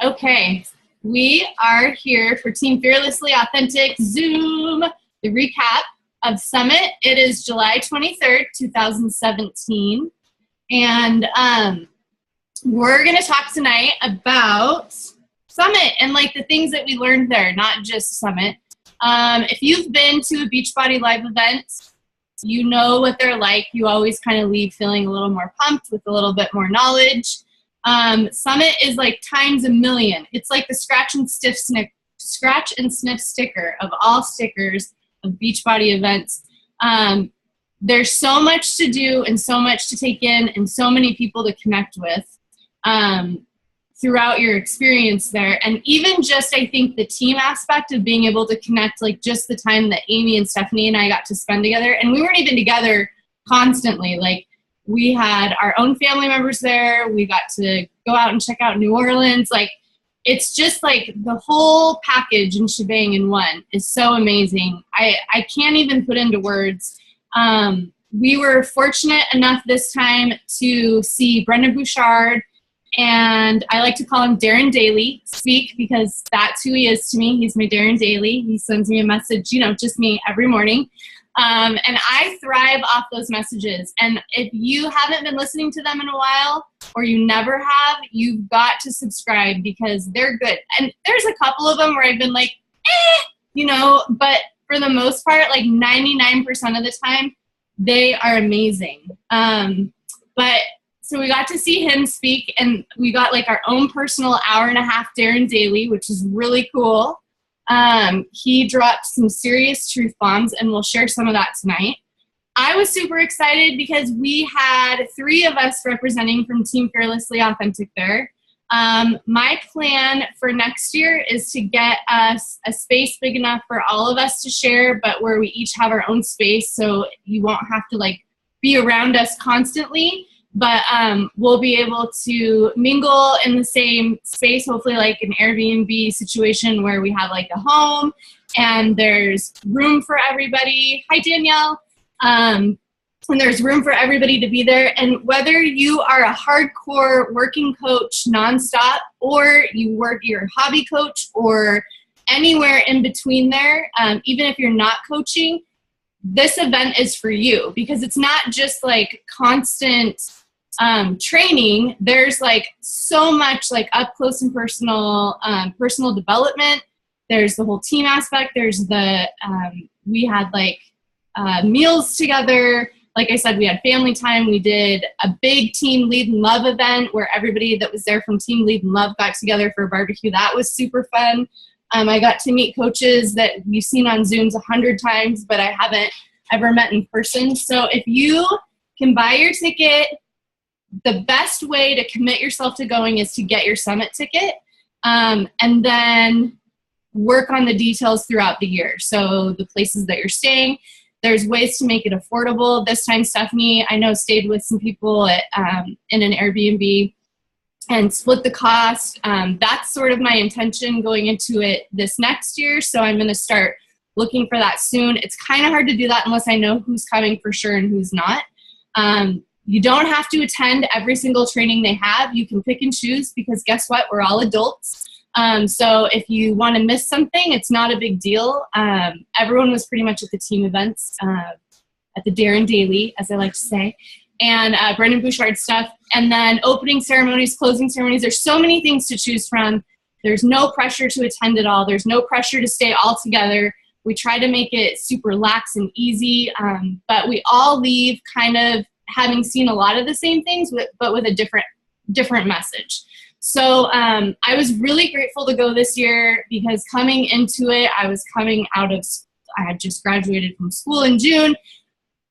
Okay, we are here for Team Fearlessly Authentic Zoom, the recap of Summit. It is July 23rd, 2017, and we're going to talk tonight about Summit and like the things that we learned there, not just Summit. If you've been to a Beachbody Live event, you know what they're like. You always kind of leave feeling a little more pumped with a little bit more knowledge. Summit is like times a million. It's like the scratch and sniff sticker of all stickers of Beachbody events. There's so much to do and so much to take in and so many people to connect with throughout your experience there. And even just, I think, the team aspect of being able to connect, like just the time that Amy and Stephanie and I got to spend together. And we weren't even together constantly. Like, we had our own family members there. We got to go out and check out New Orleans. Like, it's just like the whole package and shebang in one is so amazing. I can't even put into words. We were fortunate enough this time to see Brendon Burchard, and I like to call him Darren Daily, speak, because that's who he is to me. He's my Darren Daily. He sends me a message, just me every morning. And I thrive off those messages. And if you haven't been listening to them in a while, or you never have, you've got to subscribe because they're good. And there's a couple of them where I've been like, but for the most part, like 99% of the time, they are amazing. So we got to see him speak, and we got like our own personal hour-and-a-half Darren Daily, which is really cool. He dropped some serious truth bombs, and we'll share some of that tonight. I was super excited because we had 3 of us representing from Team Fearlessly Authentic there. My plan for next year is to get us a space big enough for all of us to share, but where we each have our own space, so you won't have to like be around us constantly. But we'll be able to mingle in the same space, hopefully like an Airbnb situation where we have like a home and there's room for everybody. Hi, Danielle. And there's room for everybody to be there. And whether you are a hardcore working coach nonstop, or you're a hobby coach, or anywhere in between there, even if you're not coaching, this event is for you, because it's not just like constant training. There's like so much like up close and personal development. There's the whole team aspect. There's we had like meals together. Like I said, we had family time. We did a big Team Lead and Love event where everybody that was there from Team Lead and Love got together for a barbecue. That was super fun. I got to meet coaches that you've seen on Zooms 100 times, but I haven't ever met in person. So if you can buy your ticket, the best way to commit yourself to going is to get your Summit ticket, and then work on the details throughout the year. So the places that you're staying, there's ways to make it affordable. This time, Stephanie, I know, stayed with some people in an Airbnb and split the cost. That's sort of my intention going into it this next year. So I'm going to start looking for that soon. It's kind of hard to do that unless I know who's coming for sure and who's not. You don't have to attend every single training they have. You can pick and choose, because guess what? We're all adults. So if you want to miss something, it's not a big deal. Everyone was pretty much at the team events, at the Darren Daily, as I like to say, and Brendon Burchard stuff. And then opening ceremonies, closing ceremonies. There's so many things to choose from. There's no pressure to attend it all. There's no pressure to stay all together. We try to make it super lax and easy, but we all leave kind of having seen a lot of the same things, but with a different message. So I was really grateful to go this year, because coming into it, I had just graduated from school in June.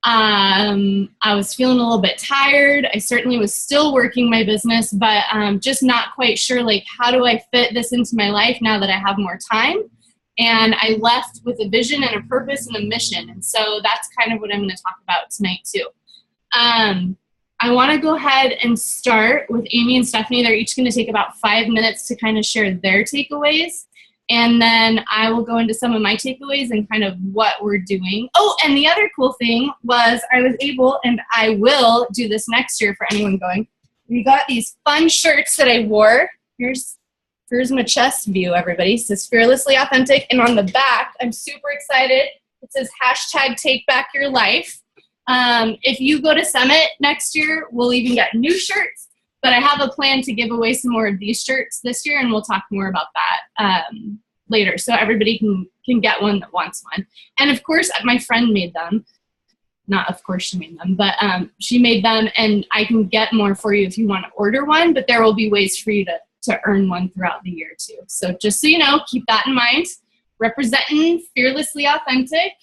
I was feeling a little bit tired. I certainly was still working my business, but just not quite sure, like, how do I fit this into my life now that I have more time? And I left with a vision and a purpose and a mission. And so that's kind of what I'm going to talk about tonight too. I want to go ahead and start with Amy and Stephanie. They're each going to take about 5 minutes to kind of share their takeaways. And then I will go into some of my takeaways and kind of what we're doing. Oh, and the other cool thing was I was able, and I will do this next year for anyone going, we got these fun shirts that I wore. Here's Here's my chest view, everybody. It says fearlessly authentic. And on the back, I'm super excited. It says hashtag take back your life. If you go to Summit next year, we'll even get new shirts. But I have a plan to give away some more of these shirts this year, and we'll talk more about that later. So everybody can get one that wants one. And of course, my friend made them. Not of course she made them, but she made them, and I can get more for you if you want to order one, but there will be ways for you to earn one throughout the year too. So just so you know, keep that in mind. Representing fearlessly authentic.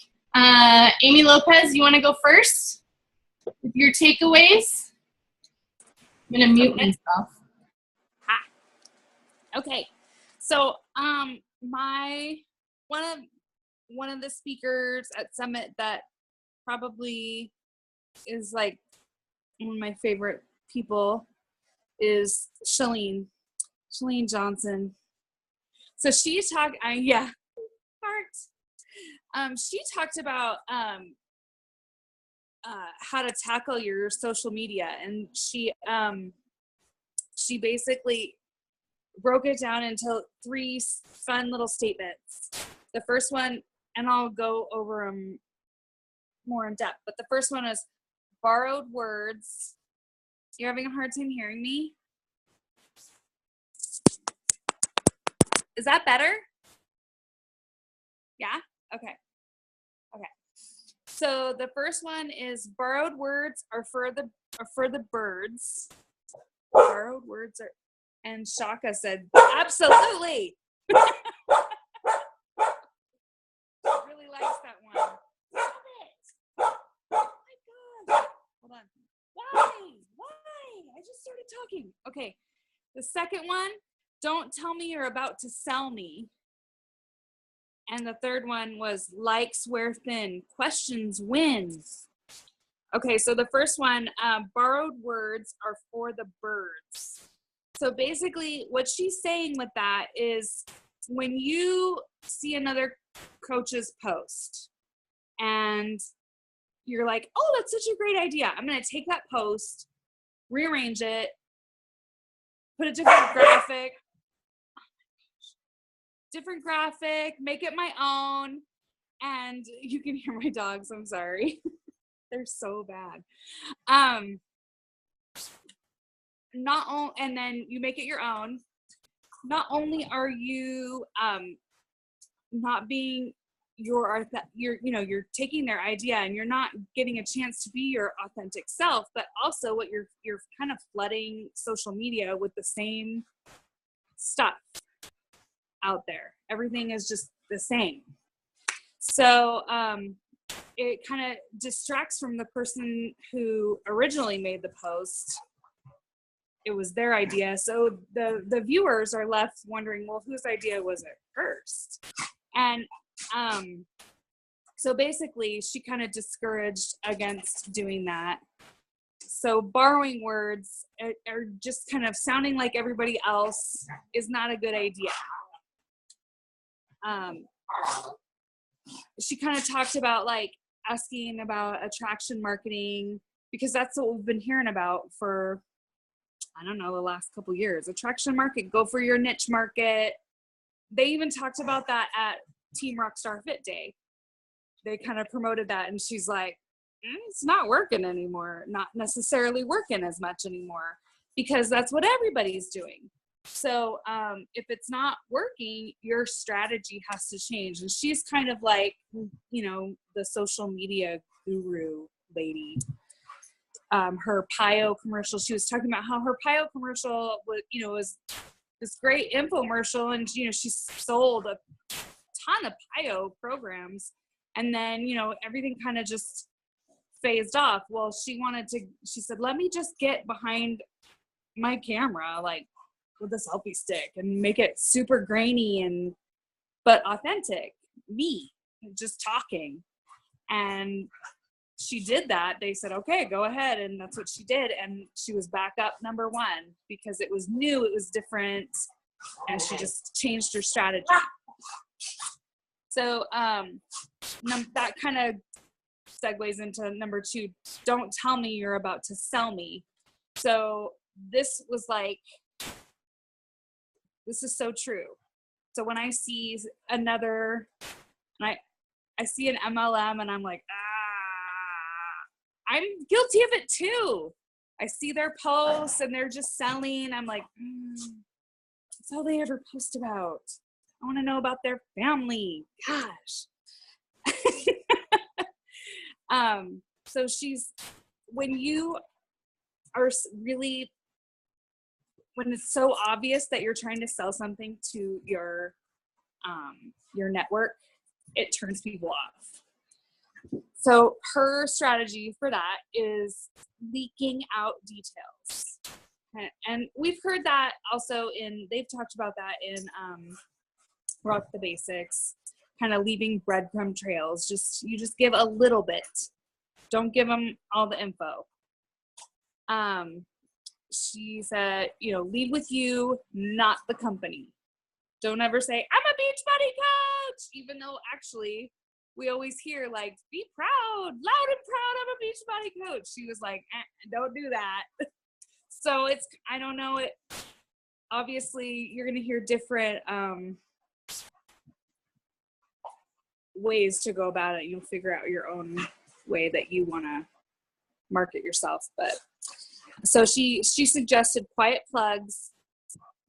Amy Lopez, you want to go first with your takeaways? I'm going to mute myself. Okay. So one of the speakers at Summit that probably is like one of my favorite people is Chalene Johnson. So she talked, she talked about how to tackle your social media, and she basically broke it down into 3 fun little statements. The first one, and I'll go over them more in depth, but the first one is borrowed words. You're having a hard time hearing me? Is that better? Yeah? Okay. So the first one is borrowed words are for the birds. Borrowed words are, and Shaka said, absolutely. Really likes that one. Stop it. Oh my God. Hold on. Why? I just started talking. Okay. The second one, don't tell me you're about to sell me. And the third one was likes wear thin, questions wins. Okay, so the first one, borrowed words are for the birds. So basically what she's saying with that is when you see another coach's post and you're like, oh, that's such a great idea. I'm going to take that post, rearrange it, put a different graphic, make it my own. And you can hear my dogs, I'm sorry. They're so bad. And then you make it your own. Not only are you not being you're taking their idea and you're not getting a chance to be your authentic self, but also what you're kind of flooding social media with the same stuff out there. Everything is just the same. So it kind of distracts from the person who originally made the post. It was their idea. So the viewers are left wondering, well, whose idea was it first? And so basically she kind of discouraged against doing that. So borrowing words are just kind of sounding like everybody else is not a good idea. She kind of talked about like asking about attraction marketing, because that's what we've been hearing about for, I don't know, the last couple years. Attraction market, go for your niche market. They even talked about that at Team Rockstar Fit Day. They kind of promoted that, and she's like, it's not working anymore. Not necessarily working as much anymore, because that's what everybody's doing. So if it's not working, your strategy has to change. And she's kind of like, the social media guru lady. Her Pio commercial, she was talking about how her Pio commercial was this great infomercial, and she sold a ton of Pio programs, and then everything kind of just phased off. Well, she said, let me just get behind my camera like with a selfie stick and make it super grainy but authentic, me just talking. And she did that. They said, okay, go ahead. And that's what she did. And she was back up #1 because it was new, it was different, and she just changed her strategy. So that kind of segues into #2, don't tell me you're about to sell me. So this was like This is so true. So when I see another, and I see an MLM and I'm like, I'm guilty of it too. I see their posts and they're just selling. I'm like, that's all they ever post about. I want to know about their family. Gosh. So when you are really, when it's so obvious that you're trying to sell something to your network, it turns people off. So her strategy for that is leaking out details. And we've heard that also they've talked about that in Rock the Basics, kind of leaving breadcrumb trails. You just give a little bit. Don't give them all the info. She said, lead with you, not the company. Don't ever say, I'm a Beachbody coach, even though actually we always hear like, be proud, loud and proud, I'm a Beachbody coach. She was like, don't do that. So I don't know, obviously you're going to hear different ways to go about it. You'll figure out your own way that you want to market yourself. But so she suggested quiet plugs,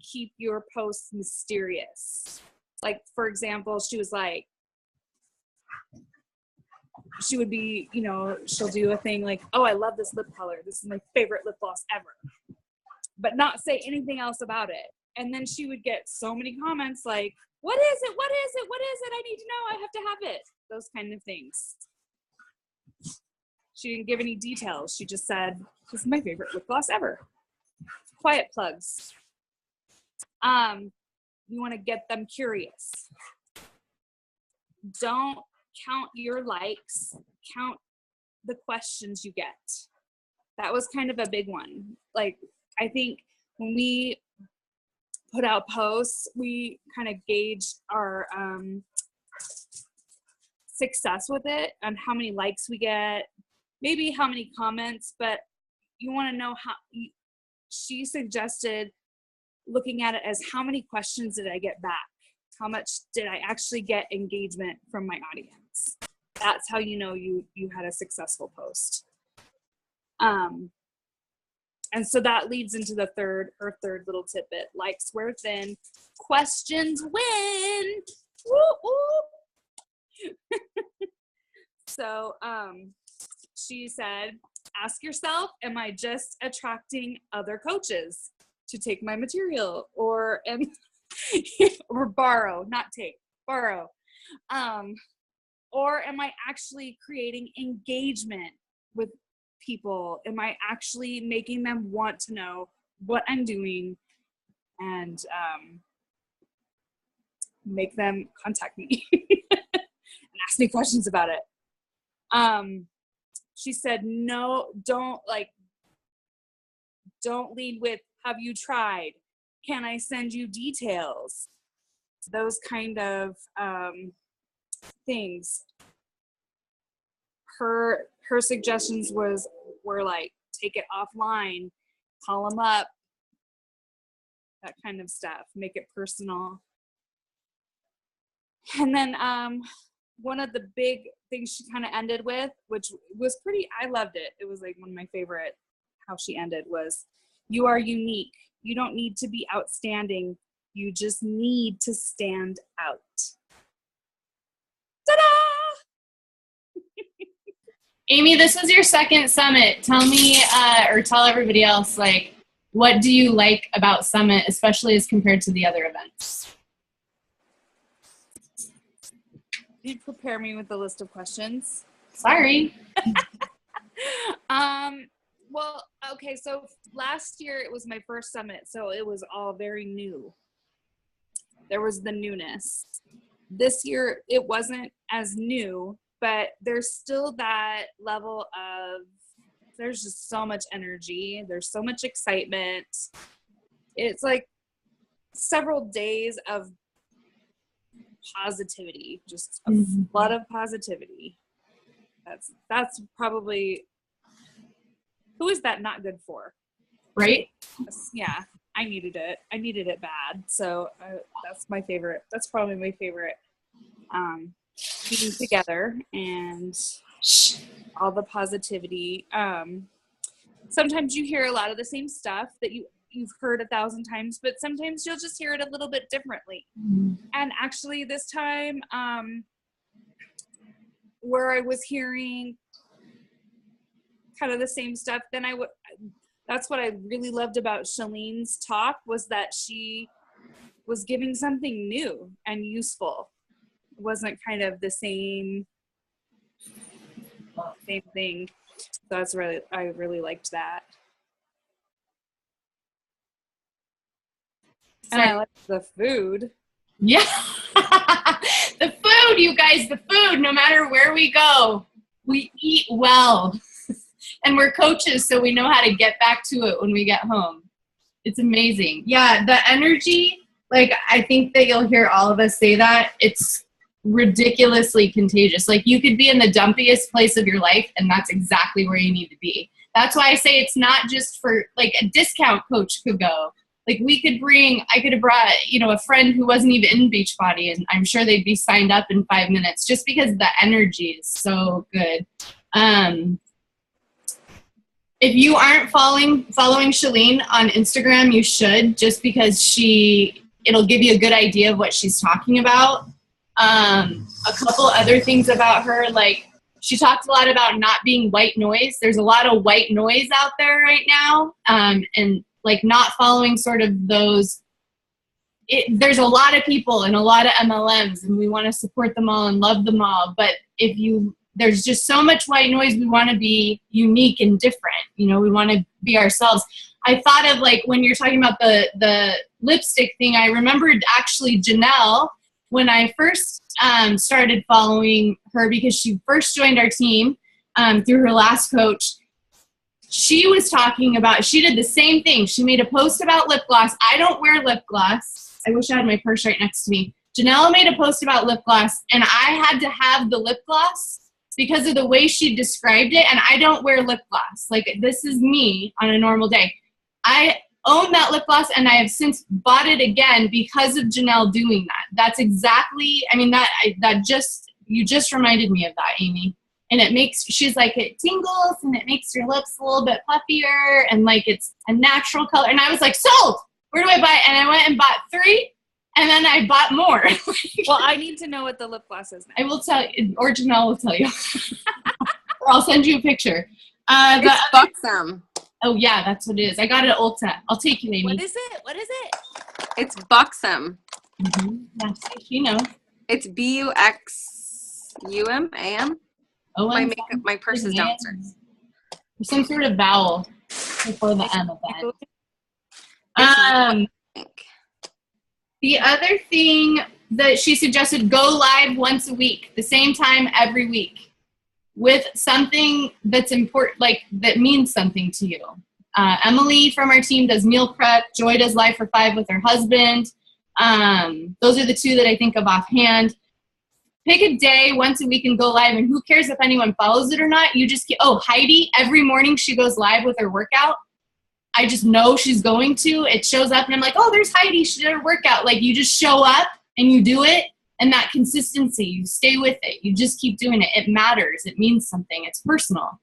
keep your posts mysterious. Like, for example, she was like, she would be, she'll do a thing like, oh, I love this lip color. This is my favorite lip gloss ever. But not say anything else about it. And then she would get so many comments like, what is it? What is it? What is it? I need to know. I have to have it. Those kind of things. She didn't give any details. She just said, this is my favorite lip gloss ever. Quiet plugs. You want to get them curious. Don't count your likes. Count the questions you get. That was kind of a big one. Like, I think when we put out posts, we kind of gauge our success with it and how many likes we get, maybe how many comments, but you want to know she suggested looking at it as how many questions did I get back? How much did I actually get engagement from my audience? That's how you know you had a successful post. And so that leads into the third little tidbit. Likes wear thin, questions win. Woo-woo. So she said, ask yourself, am I just attracting other coaches to take my material, or or borrow, not take, borrow, or am I actually creating engagement with people? Am I actually making them want to know what I'm doing and make them contact me and ask me questions about it? She said, no, don't lead with, have you tried? Can I send you details? Those kind of things. Her suggestions were like, take it offline, call them up, that kind of stuff, make it personal. And then one of the big things she kind of ended with, which was I loved it. It was like one of my favorite, how she ended was, you are unique. You don't need to be outstanding. You just need to stand out. Ta-da! Amy, this was your second summit. Tell me, or tell everybody else, like, what do you like about Summit, especially as compared to the other events? Did you prepare me with the list of questions? Sorry. Well, okay, so last year it was my first summit, so it was all very new. There was the newness. This year it wasn't as new, but there's still that level of, there's just so much energy. There's so much excitement. It's like several days of positivity, just a flood of positivity. That's probably, who is that not good for? Right? Yeah. I needed it. I needed it bad. So that's my favorite. That's probably my favorite being together and all the positivity. Sometimes you hear a lot of the same stuff that you've heard 1,000 times, but sometimes you'll just hear it a little bit differently. And actually this time, where I was hearing kind of the same stuff, then that's what I really loved about Shalene's talk, was that she was giving something new and useful. It wasn't kind of the same thing. So I really liked that. And I liked the food. Yeah. The food, you guys, the food, no matter where we go, we eat well. And we're coaches, so we know how to get back to it when we get home. It's amazing. Yeah, the energy, like, I think that you'll hear all of us say that. It's ridiculously contagious. Like, you could be in the dumpiest place of your life, and that's exactly where you need to be. That's why I say it's not just for, like, a discount coach could go. Like, I could have brought, a friend who wasn't even in Beachbody, and I'm sure they'd be signed up in 5 minutes just because the energy is so good. If you aren't following Shalene on Instagram, you should, just because it'll give you a good idea of what she's talking about. A couple other things about her, like, she talks a lot about not being white noise. There's a lot of white noise out there right now, and like not following sort of those. There's a lot of people and a lot of MLMs, and we want to support them all and love them all. But there's just so much white noise. We want to be unique and different. We want to be ourselves. I thought of, like, when you're talking about the lipstick thing, I remembered actually Janelle when I first started following her, because she first joined our team through her last coach. She was talking about, she did the same thing. She made a post about lip gloss. I don't wear lip gloss. I wish I had my purse right next to me. Janelle made a post about lip gloss, and I had to have the lip gloss because of the way she described it, and I don't wear lip gloss. Like, this is me on a normal day. I own that lip gloss, and I have since bought it again because of Janelle doing that. That's exactly, you just reminded me of that, Amy. And she's like, it tingles, and it makes your lips a little bit puffier, and, like, it's a natural color. And I was like, sold! Where do I buy it? And I went and bought 3. And then I bought more. Well, I need to know what the lip gloss is now. I will tell you, or Janelle will tell you. Or I'll send you a picture. It's Buxom. Oh, yeah, that's what it is. I got it at Ulta. I'll take you, Amy. What is it? It's Buxom. Mm-hmm. That's you know. It's Buxum. Oh, my purse is downstairs. There's some sort of vowel before the M of that. The other thing that she suggested, go live once a week, the same time every week, with something that's important, like that means something to you. Emily from our team does meal prep. Joy does Live for 5 with her husband. Those are the 2 that I think of offhand. Pick a day once a week and go live, and who cares if anyone follows it or not? You just Heidi, every morning she goes live with her workout. I just know she's going to. It shows up, and I'm like, oh, there's Heidi. She did her workout. Like, you just show up, and you do it, and that consistency, you stay with it. You just keep doing it. It matters. It means something. It's personal.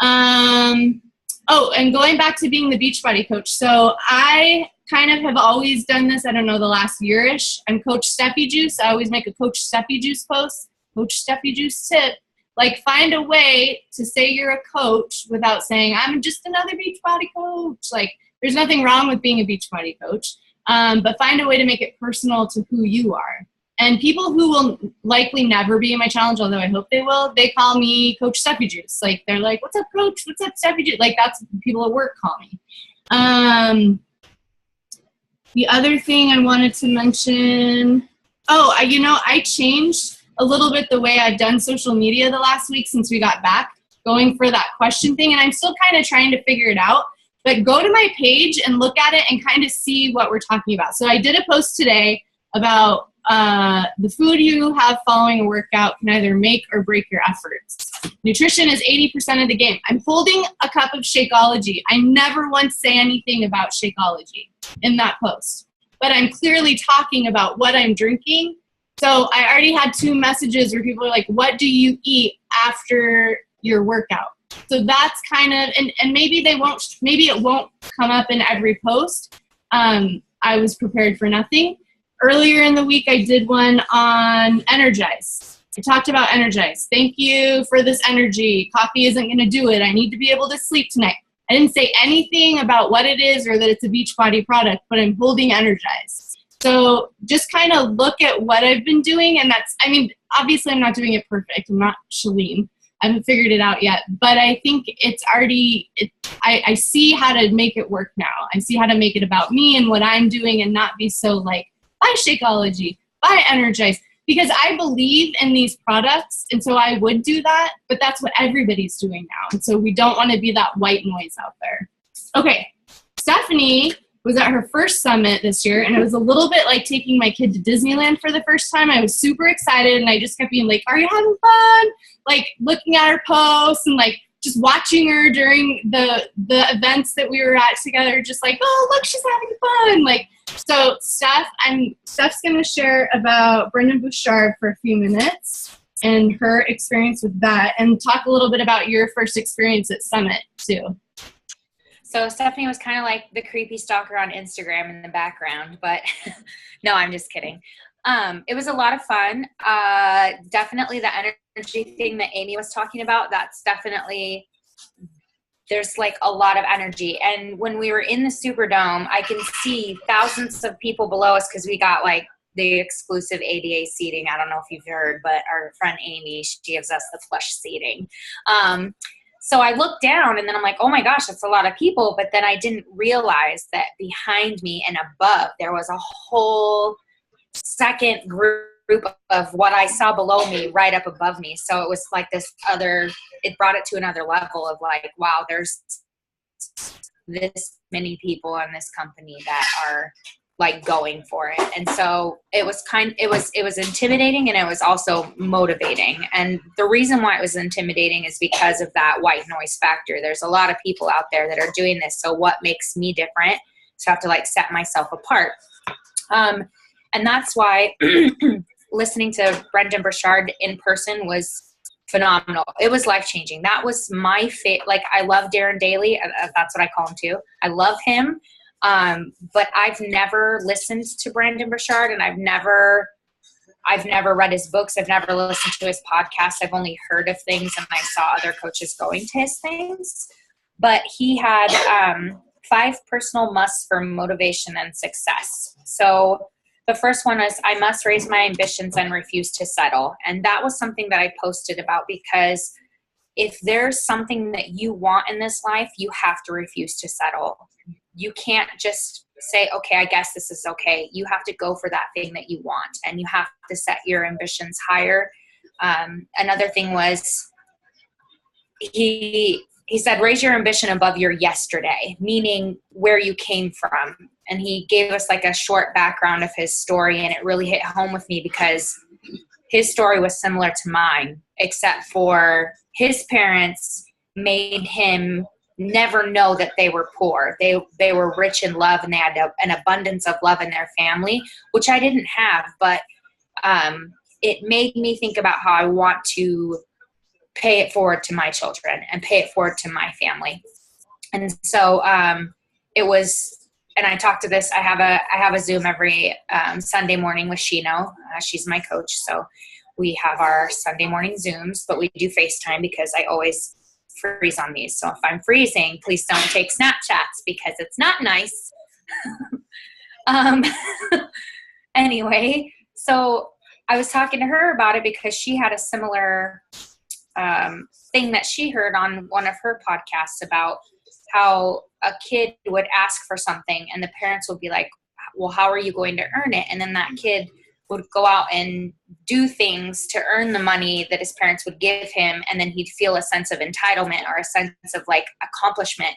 And going back to being the Beachbody coach. So I kind of have always done this, I don't know, the last year-ish. I'm Coach Steffi Juice. I always make a Coach Steffi Juice post. Coach Steffi Juice tip. Like, find a way to say you're a coach without saying, I'm just another Beachbody coach. Like, there's nothing wrong with being a Beachbody coach, but find a way to make it personal to who you are. And people who will likely never be in my challenge, although I hope they will, they call me Coach Steffi Juice. Like, they're like, what's up, coach? What's up, Steffi Juice? Like, that's what people at work call me. The other thing I wanted to mention, I changed a little bit the way I've done social media the last week since we got back, going for that question thing, and I'm still kind of trying to figure it out. But go to my page and look at it and kind of see what we're talking about. So I did a post today about the food you have following a workout can either make or break your efforts. Nutrition is 80% of the game. I'm holding a cup of Shakeology. I never once say anything about Shakeology. in that post. But I'm clearly talking about what I'm drinking. So I already had 2 messages where people are like, what do you eat after your workout? So that's kind of, and maybe it won't come up in every post. I was prepared for nothing. Earlier in the week, I did one on Energize. I talked about Energize. Thank you for this energy. Coffee isn't going to do it. I need to be able to sleep tonight. I didn't say anything about what it is or that it's a Beachbody product, but I'm holding Energize. So just kind of look at what I've been doing. And obviously I'm not doing it perfect. I'm not Shalene. I haven't figured it out yet, but I think it's already, I see how to make it work now. I see how to make it about me and what I'm doing and not be so like, buy Shakeology, buy Energize, because I believe in these products. And so I would do that, but that's what everybody's doing now. And so we don't want to be that white noise out there. Okay. Stephanie was at her first summit this year, and it was a little bit like taking my kid to Disneyland for the first time. I was super excited, and I just kept being like, are you having fun? Like looking at her posts and like just watching her during the events that we were at together, just like, oh, look, she's having fun. Like, so Steph's going to share about Brendon Burchard for a few minutes and her experience with that, and talk a little bit about your first experience at Summit too. So Stephanie was kind of like the creepy stalker on Instagram in the background, but no, I'm just kidding. It was a lot of fun. Definitely the energy thing that Amy was talking about, that's definitely, there's like a lot of energy. And when we were in the Superdome, I can see thousands of people below us because we got like the exclusive ADA seating. I don't know if you've heard, but our friend Amy, she gives us the plush seating. So I looked down and then I'm like, oh my gosh, that's a lot of people. But then I didn't realize that behind me and above, there was a whole second group of what I saw below me right up above me. So it was like it brought it to another level of like, wow, there's this many people in this company that are like going for it. And so it was intimidating, and it was also motivating. And the reason why it was intimidating is because of that white noise factor. There's a lot of people out there that are doing this. So what makes me different? So I have to like set myself apart. And that's why listening to Brendon Burchard in person was phenomenal. It was life-changing. That was my like, I love Darren Daly. That's what I call him too. I love him. But I've never listened to Brendon Burchard, and I've never read his books. I've never listened to his podcast. I've only heard of things, and I saw other coaches going to his things. But he had 5 personal musts for motivation and success. So the first one is, I must raise my ambitions and refuse to settle. And that was something that I posted about, because if there's something that you want in this life, you have to refuse to settle. You can't just say, okay, I guess this is okay. You have to go for that thing that you want, and you have to set your ambitions higher. Another thing was, he said, raise your ambition above your yesterday, meaning where you came from. And he gave us like a short background of his story, and it really hit home with me because his story was similar to mine, except for his parents made him never know that they were poor. They were rich in love, and they had an abundance of love in their family, which I didn't have. But it made me think about how I want to pay it forward to my children and pay it forward to my family. And so it was, and I talked to this, I have a Zoom every Sunday morning with Shino. She's my coach. So we have our Sunday morning Zooms, but we do FaceTime because I always freeze on these. So if I'm freezing, please don't take Snapchats because it's not nice. Anyway, so I was talking to her about it because she had a similar thing that she heard on one of her podcasts about how a kid would ask for something and the parents would be like, well, how are you going to earn it? And then that kid would go out and do things to earn the money that his parents would give him. And then he'd feel a sense of entitlement or a sense of like accomplishment.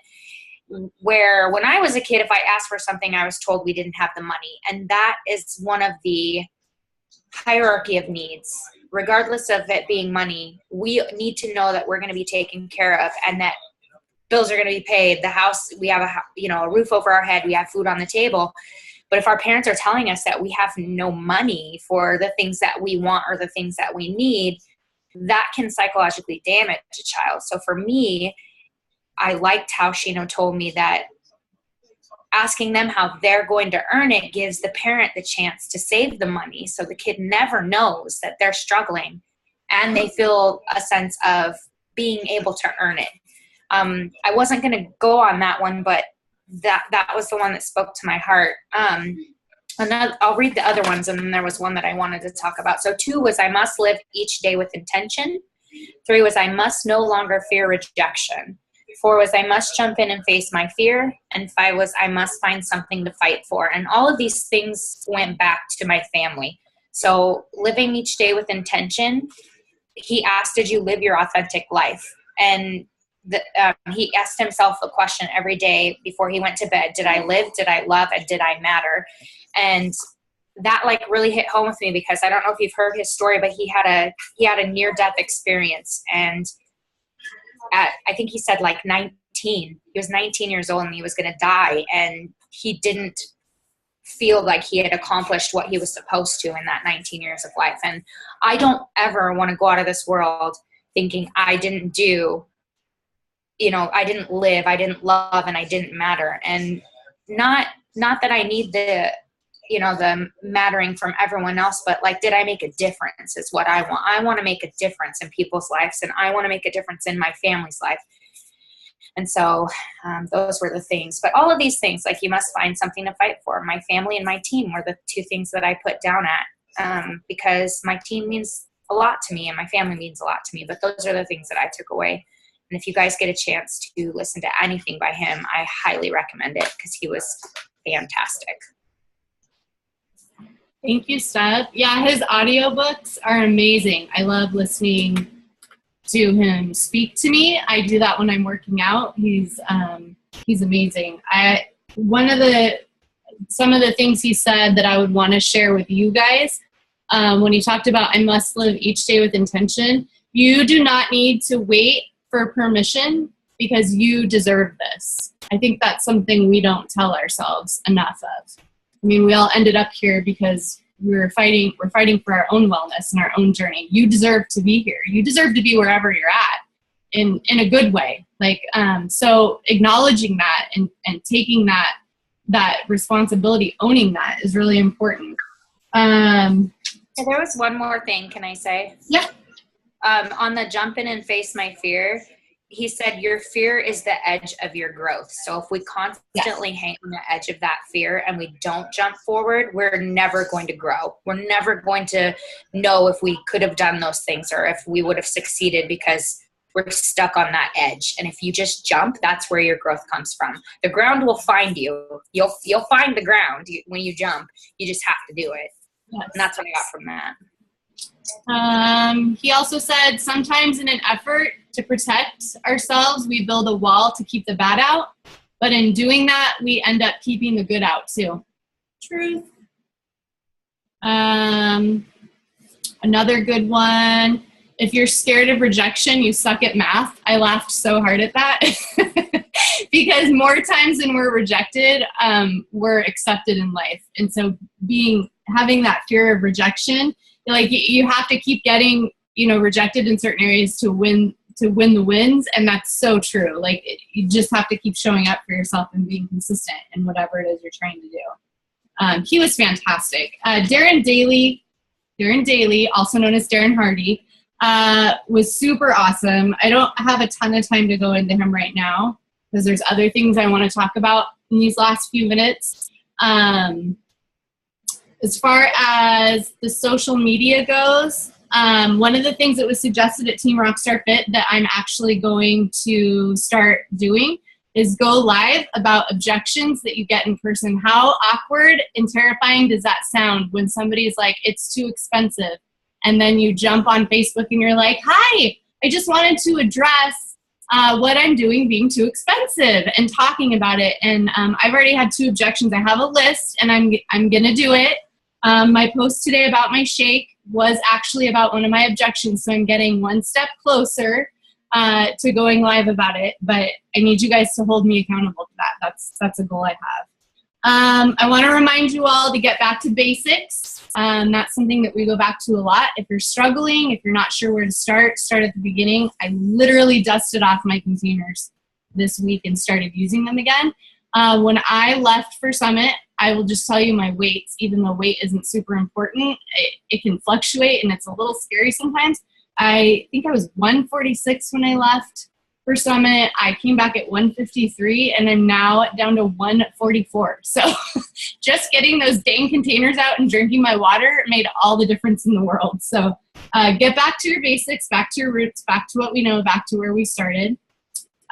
Where when I was a kid, if I asked for something, I was told we didn't have the money. And that is one of the hierarchy of needs. Regardless of it being money, we need to know that we're going to be taken care of and that bills are going to be paid. The house, we have a roof over our head. We have food on the table. But if our parents are telling us that we have no money for the things that we want or the things that we need, that can psychologically damage a child. So for me, I liked how Shino told me that asking them how they're going to earn it gives the parent the chance to save the money. So the kid never knows that they're struggling and they feel a sense of being able to earn it. I wasn't going to go on that one, but that was the one that spoke to my heart. And I'll read the other ones, and then there was one that I wanted to talk about. So 2 was I must live each day with intention. 3 was I must no longer fear rejection. 4 was I must jump in and face my fear. And 5 was I must find something to fight for. And all of these things went back to my family. So living each day with intention, he asked, did you live your authentic life? And he asked himself a question every day before he went to bed. Did I live? Did I love? And did I matter? And that like really hit home with me, because I don't know if you've heard his story, but he had a near-death experience. And I think he said like 19, he was 19 years old and he was going to die. And he didn't feel like he had accomplished what he was supposed to in that 19 years of life. And I don't ever want to go out of this world thinking I didn't live, I didn't love, and I didn't matter. And not that I need the mattering from everyone else, but like, did I make a difference is what I want. I want to make a difference in people's lives, and I want to make a difference in my family's life. And so those were the things. But all of these things, like you must find something to fight for. My family and my team were the 2 things that I put down at, because my team means a lot to me and my family means a lot to me. But those are the things that I took away. And if you guys get a chance to listen to anything by him, I highly recommend it, because he was fantastic. Thank you, Steph. Yeah, his audiobooks are amazing. I love listening to him speak to me. I do that when I'm working out. He's amazing. Some of the things he said that I would want to share with you guys, when he talked about I must live each day with intention, you do not need to wait for permission, because you deserve this. I think that's something we don't tell ourselves enough of. I mean, we all ended up here because we're fighting for our own wellness and our own journey. You deserve to be here. You deserve to be wherever you're at in a good way. Like, so acknowledging that and taking that responsibility, owning that is really important. There was one more thing, can I say? Yeah. On the jump in and face my fear, he said, your fear is the edge of your growth. So if we constantly hang on the edge of that fear and we don't jump forward, we're never going to grow. We're never going to know if we could have done those things or if we would have succeeded, because we're stuck on that edge. And if you just jump, that's where your growth comes from. The ground will find you. You'll find the ground when you jump. You just have to do it. Yes. And that's what I got from that. He also said, sometimes in an effort to protect ourselves, we build a wall to keep the bad out. But in doing that, we end up keeping the good out too. Truth. Another good one. If you're scared of rejection, you suck at math. I laughed so hard at that because more times than we're rejected, we're accepted in life. And so having that fear of rejection, like you have to keep getting, rejected in certain areas to win the wins. And that's so true. Like you just have to keep showing up for yourself and being consistent in whatever it is you're trying to do. He was fantastic. Darren Daly, also known as Darren Hardy, was super awesome. I don't have a ton of time to go into him right now because there's other things I want to talk about in these last few minutes. As far as the social media goes, one of the things that was suggested at Team Rockstar Fit that I'm actually going to start doing is go live about objections that you get in person. How awkward and terrifying does that sound when somebody's like, it's too expensive? And then you jump on Facebook and you're like, hi, I just wanted to address what I'm doing being too expensive and talking about it. And I've already had 2 objections. I have a list and I'm going to do it. My post today about my shake was actually about one of my objections. So I'm getting one step closer. to going live about it, but I need you guys to hold me accountable to that. That's a goal I have. I want to remind you all to get back to basics. That's something that we go back to a lot. If you're struggling, if you're not sure where to start at the beginning. I literally dusted off my containers this week and started using them again. When I left for Summit, I will just tell you my weights, even though weight isn't super important, it can fluctuate and it's a little scary sometimes. I think I was 146 when I left for Summit. I came back at 153 and I'm now down to 144. So just getting those dang containers out and drinking my water made all the difference in the world. So get back to your basics, back to your roots, back to what we know, back to where we started.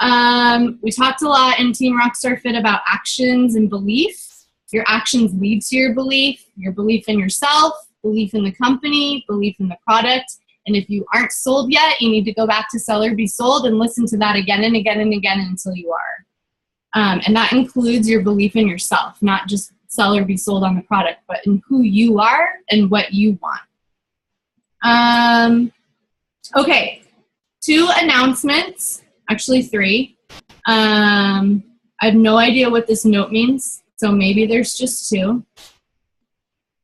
We talked a lot in Team Rockstar Fit about actions and belief. Your actions lead to your belief in yourself, belief in the company, belief in the product. And if you aren't sold yet, you need to go back to Sell or Be Sold and listen to that again and again and again until you are. And that includes your belief in yourself, not just sell or be sold on the product, but in who you are and what you want. Okay, 2 announcements, actually 3. I have no idea what this note means, so maybe there's just 2.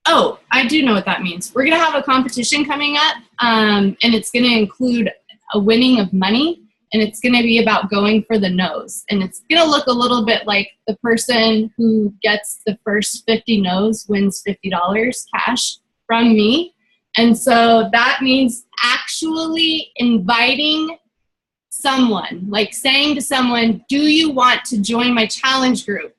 Oh, I do know what that means. We're going to have a competition coming up, and it's going to include a winning of money, and it's going to be about going for the no's. And it's going to look a little bit like the person who gets the first 50 no's wins $50 cash from me. And so that means actually inviting someone, like saying to someone, do you want to join my challenge group?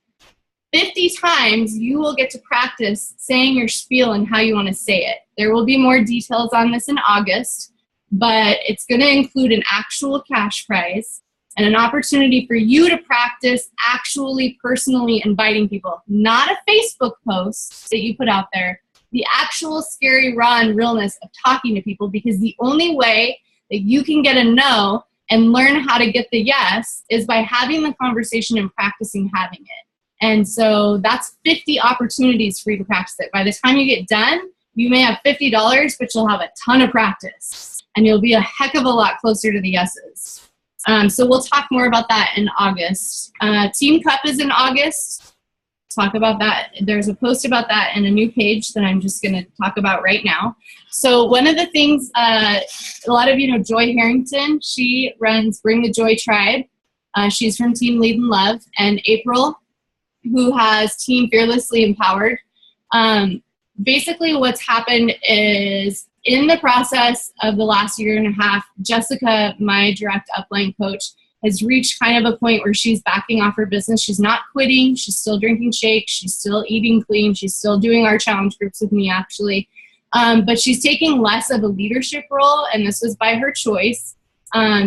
50 times you will get to practice saying your spiel and how you want to say it. There will be more details on this in August, but it's going to include an actual cash prize and an opportunity for you to practice actually personally inviting people, not a Facebook post that you put out there, the actual scary, raw, and realness of talking to people, because the only way that you can get a no and learn how to get the yes is by having the conversation and practicing having it. And so that's 50 opportunities for you to practice it. By the time you get done, you may have $50, but you'll have a ton of practice. And you'll be a heck of a lot closer to the yeses. So we'll talk more about that in August. Team Cup is in August. Talk about that. There's a post about that in a new page that I'm just going to talk about right now. So one of the things, a lot of you know Joy Harrington. She runs Bring the Joy Tribe. She's from Team Lead and Love. And April, who has Team Fearlessly Empowered. Basically what's happened is in the process of the last 1.5 years, Jessica, my direct upline coach, has reached kind of a point where she's backing off her business. She's not quitting. She's still drinking shakes. She's still eating clean. She's still doing our challenge groups with me, actually. But she's taking less of a leadership role, and this was by her choice.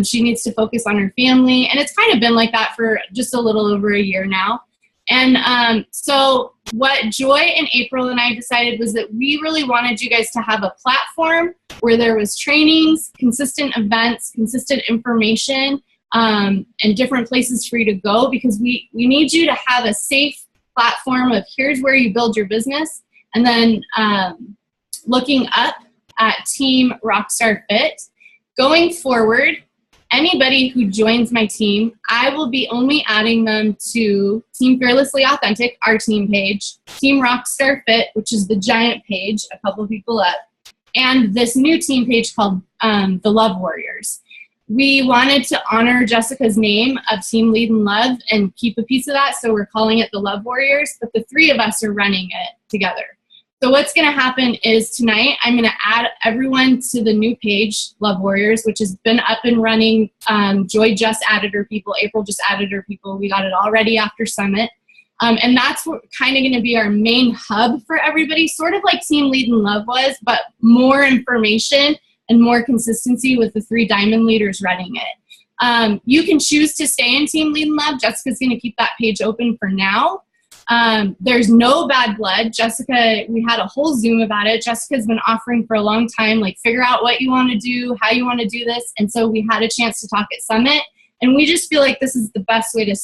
She needs to focus on her family, and it's kind of been like that for just a little over 1 year now. And so what Joy and April and I decided was that we really wanted you guys to have a platform where there was trainings, consistent events, consistent information, and different places for you to go, because we need you to have a safe platform of here's where you build your business. And then looking up at Team Rockstar Fit, going forward, anybody who joins my team, I will be only adding them to Team Fearlessly Authentic, our team page, Team Rockstar Fit, which is the giant page, a couple people up, and this new team page called the Love Warriors. We wanted to honor Jessica's name of Team Lead and Love and keep a piece of that, so we're calling it the Love Warriors, but the 3 of us are running it together. So what's going to happen is tonight I'm going to add everyone to the new page, Love Warriors, which has been up and running. Joy just added her people. April just added her people. We got it all ready after Summit. And that's kind of going to be our main hub for everybody, sort of like Team Lead and Love was, but more information and more consistency with the 3 diamond leaders running it. You can choose to stay in Team Lead and Love. Jessica's going to keep that page open for now. There's no bad blood. Jessica, we had a whole Zoom about it. Jessica's been offering for a long time, like, figure out what you want to do, how you want to do this. And so we had a chance to talk at Summit, and we just feel like this is the best way to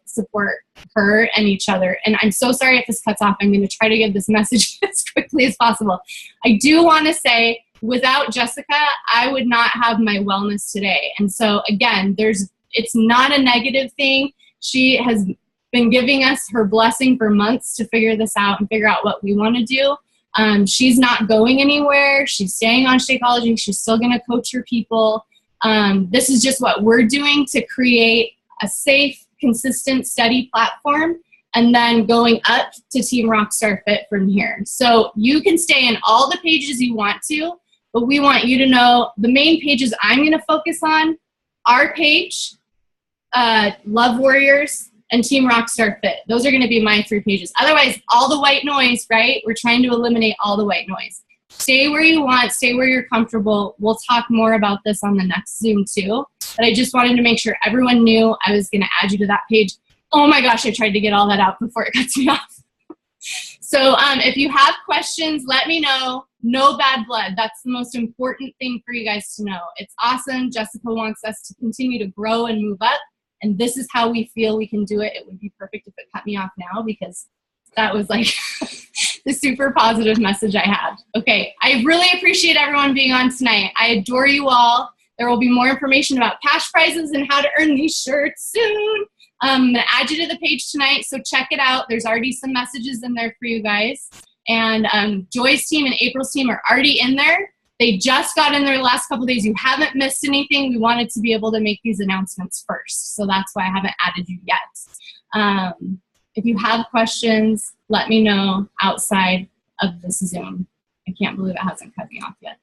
support her and each other. And I'm so sorry if this cuts off. I'm going to try to give this message as quickly as possible. I do want to say without Jessica, I would not have my wellness today. And so again, it's not a negative thing. She has been giving us her blessing for months to figure this out and figure out what we want to do. She's not going anywhere. She's staying on Shakeology. She's still going to coach her people. This is just what we're doing to create a safe, consistent, steady platform, and then going up to Team Rockstar Fit from here. So you can stay in all the pages you want to, but we want you to know the main pages I'm going to focus on: our page, Love Warriors, and Team Rockstar Fit. Those are going to be my 3 pages. Otherwise, all the white noise, right? We're trying to eliminate all the white noise. Stay where you want, stay where you're comfortable. We'll talk more about this on the next Zoom too. But I just wanted to make sure everyone knew I was going to add you to that page. Oh my gosh, I tried to get all that out before it cuts me off. So if you have questions, let me know. No bad blood. That's the most important thing for you guys to know. It's awesome. Jessica wants us to continue to grow and move up. And this is how we feel we can do it. It would be perfect if it cut me off now, because that was like the super positive message I had. Okay, I really appreciate everyone being on tonight. I adore you all. There will be more information about cash prizes and how to earn these shirts soon. I'm going to add you to the page tonight, so check it out. There's already some messages in there for you guys. And Joy's team and April's team are already in there. They just got in there the last couple of days. You haven't missed anything. We wanted to be able to make these announcements first, so that's why I haven't added you yet. If you have questions, let me know outside of this Zoom. I can't believe it hasn't cut me off yet.